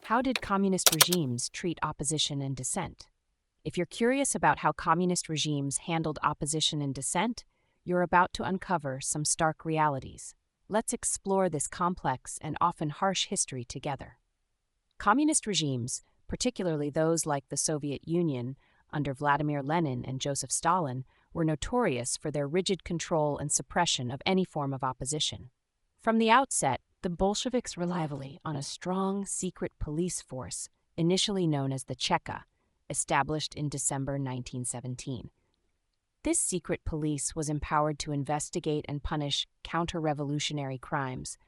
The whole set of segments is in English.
How did communist regimes treat opposition and dissent? If you're curious about how communist regimes handled opposition and dissent, you're about to uncover some stark realities. Let's explore this complex and often harsh history together. Communist regimes, particularly those like the Soviet Union under Vladimir Lenin and Joseph Stalin, were notorious for their rigid control and suppression of any form of opposition. From the outset, the Bolsheviks relied heavily on a strong, secret police force, initially known as the Cheka, established in December 1917. This secret police was empowered to investigate and punish counter-revolutionary crimes,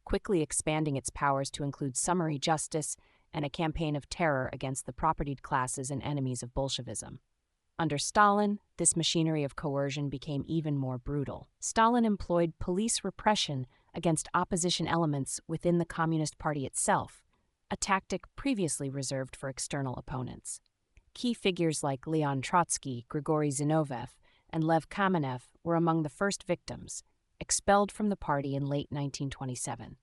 quickly expanding its powers to include summary justice and a campaign of terror against the propertied classes and enemies of Bolshevism. Under Stalin, this machinery of coercion became even more brutal. Stalin employed police repression against opposition elements within the Communist Party itself, a tactic previously reserved for external opponents. Key figures like Leon Trotsky, Grigory Zinoviev, and Lev Kamenev were among the first victims, expelled from the party in late 1927.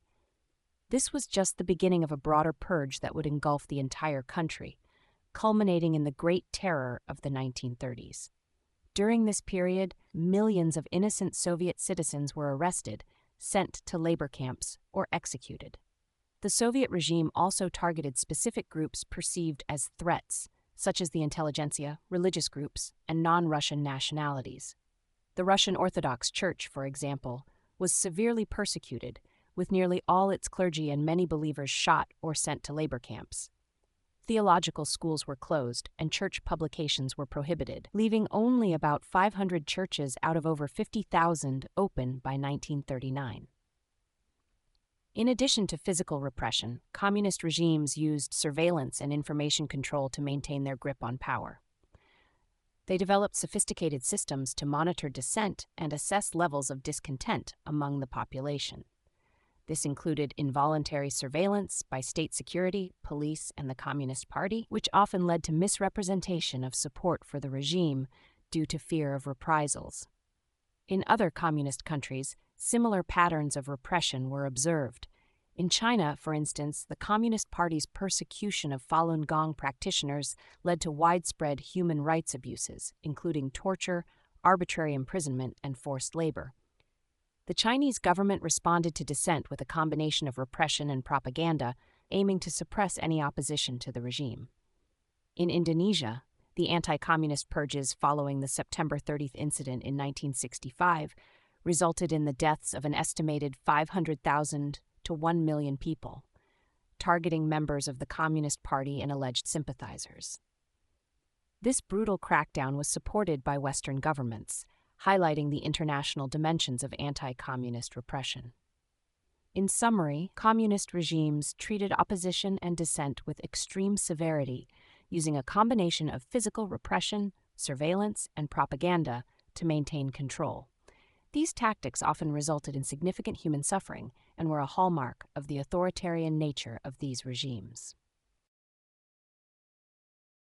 This was just the beginning of a broader purge that would engulf the entire country, culminating in the Great Terror of the 1930s. During this period, millions of innocent Soviet citizens were arrested, sent to labor camps, or executed. The Soviet regime also targeted specific groups perceived as threats, such as the intelligentsia, religious groups, and non-Russian nationalities. The Russian Orthodox Church, for example, was severely persecuted, with nearly all its clergy and many believers shot or sent to labor camps. Theological schools were closed and church publications were prohibited, leaving only about 500 churches out of over 50,000 open by 1939. In addition to physical repression, communist regimes used surveillance and information control to maintain their grip on power. They developed sophisticated systems to monitor dissent and assess levels of discontent among the population. This included involuntary surveillance by state security, police, and the Communist Party, which often led to misrepresentation of support for the regime due to fear of reprisals. In other communist countries, similar patterns of repression were observed. In China, for instance, the Communist Party's persecution of Falun Gong practitioners led to widespread human rights abuses, including torture, arbitrary imprisonment, and forced labor. The Chinese government responded to dissent with a combination of repression and propaganda, aiming to suppress any opposition to the regime. In Indonesia, the anti-communist purges following the September 30th incident in 1965 resulted in the deaths of an estimated 500,000 to 1 million people, targeting members of the Communist Party and alleged sympathizers. This brutal crackdown was supported by Western governments, highlighting the international dimensions of anti-communist repression. In summary, communist regimes treated opposition and dissent with extreme severity, using a combination of physical repression, surveillance, and propaganda to maintain control. These tactics often resulted in significant human suffering and were a hallmark of the authoritarian nature of these regimes.